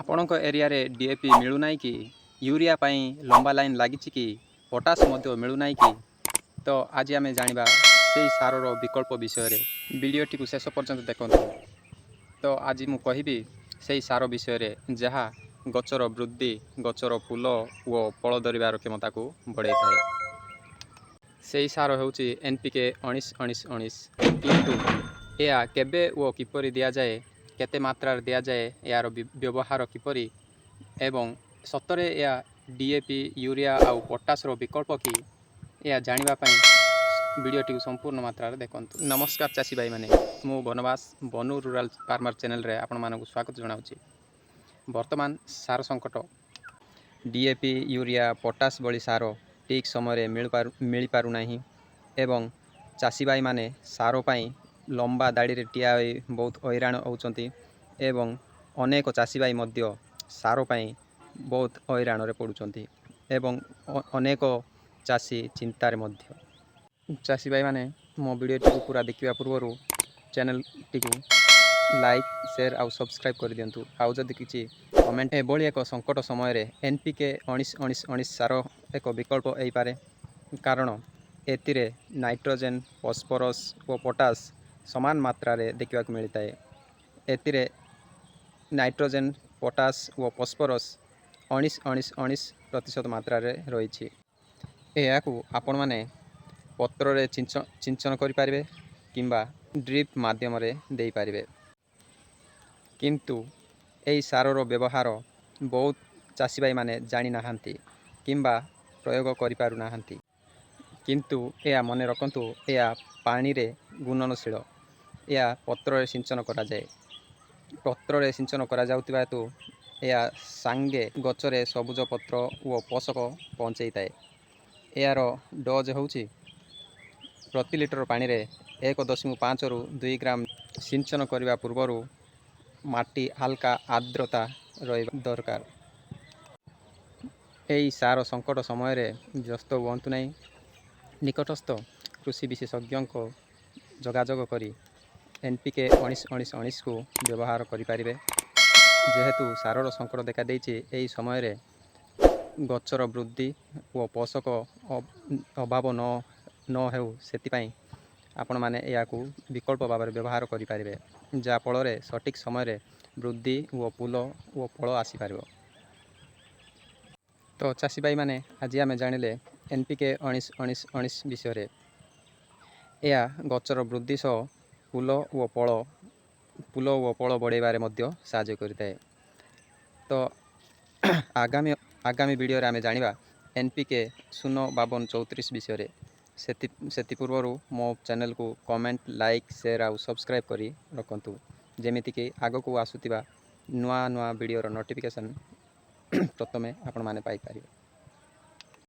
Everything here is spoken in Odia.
ଆପଣଙ୍କ ଏରିଆରେ ଡିଏପି ମିଳୁନାହିଁ କି? ୟୁରିଆ ପାଇଁ ଲମ୍ବା ଲାଇନ୍ ଲାଗିଛି କି? ପଟାସ୍ ମଧ୍ୟ ମିଳୁନାହିଁ କି? ତ ଆଜି ଆମେ ଜାଣିବା ସେହି ସାରର ବିକଳ୍ପ ବିଷୟରେ। ଭିଡ଼ିଓଟିକୁ ଶେଷ ପର୍ଯ୍ୟନ୍ତ ଦେଖନ୍ତୁ। ତ ଆଜି ମୁଁ କହିବି ସେହି ସାର ବିଷୟରେ ଯାହା ଗଛର ବୃଦ୍ଧି, ଗଛର ଫୁଲ ଓ ଫଳ ଧରିବାର କ୍ଷମତାକୁ ବଢ଼ାଇଥାଏ। ସେହି ସାର ହେଉଛି NPK 19-19-19। କିନ୍ତୁ ଏହା କେବେ ଓ କିପରି ଦିଆଯାଏ, କେତେ ମାତ୍ରାରେ ଦିଆଯାଏ, ଏହାର ବ୍ୟବହାର କିପରି ଏବଂ ସତରେ ଏହା DAP, ୟୁରିଆ ଆଉ ପଟାସ୍ର ବିକଳ୍ପ କି? ଏହା ଜାଣିବା ପାଇଁ ଭିଡ଼ିଓଟିକୁ ସମ୍ପୂର୍ଣ୍ଣ ମାତ୍ରାରେ ଦେଖନ୍ତୁ। ନମସ୍କାର ଚାଷୀ ଭାଇମାନେ, ମୁଁ ବନବାସ ବନୁ ରୁରାଲ ଫାର୍ମର ଚ୍ୟାନେଲରେ ଆପଣମାନଙ୍କୁ ସ୍ୱାଗତ ଜଣାଉଛି। ବର୍ତ୍ତମାନ ସାର ସଙ୍କଟ। DAP, ୟୁରିଆ, ପଟାସ୍ ଭଳି ସାର ଠିକ୍ ସମୟରେ ମିଳିପାରୁନାହିଁ ଏବଂ ଚାଷୀ ଭାଇମାନେ ସାର ପାଇଁ ଲମ୍ବା ଧାଡ଼ିରେ ଠିଆ ହୋଇ ବହୁତ ହଇରାଣ ହେଉଛନ୍ତି ଏବଂ ଅନେକ ଚାଷୀ ଭାଇ ମଧ୍ୟ ସାର ପାଇଁ ବହୁତ ହଇରାଣରେ ପଡ଼ୁଛନ୍ତି ଏବଂ ଅନେକ ଚାଷୀ ଚିନ୍ତାରେ ମଧ୍ୟ। ଚାଷୀ ଭାଇମାନେ ମୋ ଭିଡ଼ିଓଟିକୁ ପୁରା ଦେଖିବା ପୂର୍ବରୁ ଚ୍ୟାନେଲଟିକୁ ଲାଇକ୍, ସେୟାର ଆଉ ସବସ୍କ୍ରାଇବ୍ କରିଦିଅନ୍ତୁ। ଆଉ ଯଦି କିଛି କମେଣ୍ଟ। ଏଭଳି ଏକ ସଙ୍କଟ ସମୟରେ NPK 19-19-19 ସାର ଏକ ବିକଳ୍ପ ହେଇପାରେ, କାରଣ ଏଥିରେ ନାଇଟ୍ରୋଜେନ୍, ଫସ୍ଫରସ୍ ଓ ପଟାସ୍ ସମାନ ମାତ୍ରାରେ ଦେଖିବାକୁ ମିଳିଥାଏ। ଏଥିରେ ନାଇଟ୍ରୋଜେନ୍, ପଟାସ୍ ଓ ଫସ୍ଫରସ୍ 19-19-19% ମାତ୍ରାରେ ରହିଛି। ଏହାକୁ ଆପଣମାନେ ପତ୍ରରେ ସିଞ୍ଚନ କରିପାରିବେ କିମ୍ବା ଡ୍ରିପ୍ ମାଧ୍ୟମରେ ଦେଇପାରିବେ। କିନ୍ତୁ ଏହି ସାରର ବ୍ୟବହାର ବହୁତ ଚାଷୀ ଭାଇମାନେ ଜାଣିନାହାନ୍ତି କିମ୍ବା ପ୍ରୟୋଗ କରିପାରୁନାହାନ୍ତି। କିନ୍ତୁ ଏହା ମନେ ରଖନ୍ତୁ, ଏହା ପାଣିରେ ଘୂର୍ଣ୍ଣନଶୀଳ। ଏହା ପତ୍ରରେ ସିଞ୍ଚନ କରାଯାଏ। ପତ୍ରରେ ସିଞ୍ଚନ କରାଯାଉଥିବା ହେତୁ ଏହା ସାଙ୍ଗେ ଗଛରେ ସବୁଜ ପତ୍ର ଓ ପୋଷକ ପହଞ୍ଚାଇଥାଏ। ଏହାର ଡୋଜ୍ ହେଉଛି ପ୍ରତି ଲିଟର ପାଣିରେ 1.5ରୁ 2 ଗ୍ରାମ। ସିଞ୍ଚନ କରିବା ପୂର୍ବରୁ ମାଟି ହାଲକା ଆର୍ଦ୍ରତା ରହିବା ଦରକାର। ଏହି ସାର ସଙ୍କଟ ସମୟରେ ବ୍ୟସ୍ତ ହୁଅନ୍ତୁ ନାହିଁ। ନିକଟସ୍ଥ କୃଷି ବିଶେଷଜ୍ଞଙ୍କ ଯୋଗାଯୋଗ କରି NPK 19-19-19କୁ ବ୍ୟବହାର କରିପାରିବେ। ଯେହେତୁ ସାରର ସଙ୍କଟ ଦେଖାଦେଇଛି, ଏହି ସମୟରେ ଗଛର ବୃଦ୍ଧି ଓ ପୋଷକ ଅଭାବ ନ ହେଉ, ସେଥିପାଇଁ ଆପଣମାନେ ଏହାକୁ ବିକଳ୍ପ ଭାବରେ ବ୍ୟବହାର କରିପାରିବେ, ଯାହାଫଳରେ ସଠିକ୍ ସମୟରେ ବୃଦ୍ଧି ଓ ଫୁଲ ଓ ଫଳ ଆସିପାରିବ। ତ ଚାଷୀ ଭାଇମାନେ, ଆଜି ଆମେ ଜାଣିଲେ NPK 19-19-19 ବିଷୟରେ। ଏହା ଗଛର ବୃଦ୍ଧି ସହ ଫୁଲ ଓ ଫଳ ବଢ଼ାଇବାରେ ମଧ୍ୟ ସାହାଯ୍ୟ କରିଥାଏ। ତ ଆଗାମୀ ଭିଡ଼ିଓରେ ଆମେ ଜାଣିବା NPK 0-52-34 ବିଷୟରେ। ସେଥିପୂର୍ବରୁ ମୋ ଚ୍ୟାନେଲକୁ କମେଣ୍ଟ, ଲାଇକ୍, ସେୟାର ଆଉ ସବସ୍କ୍ରାଇବ୍ କରି ରଖନ୍ତୁ, ଯେମିତିକି ଆଗକୁ ଆସୁଥିବା ନୂଆ ନୂଆ ଭିଡ଼ିଓର ନୋଟିଫିକେସନ୍ ପ୍ରଥମେ ଆପଣମାନେ ପାଇପାରିବେ।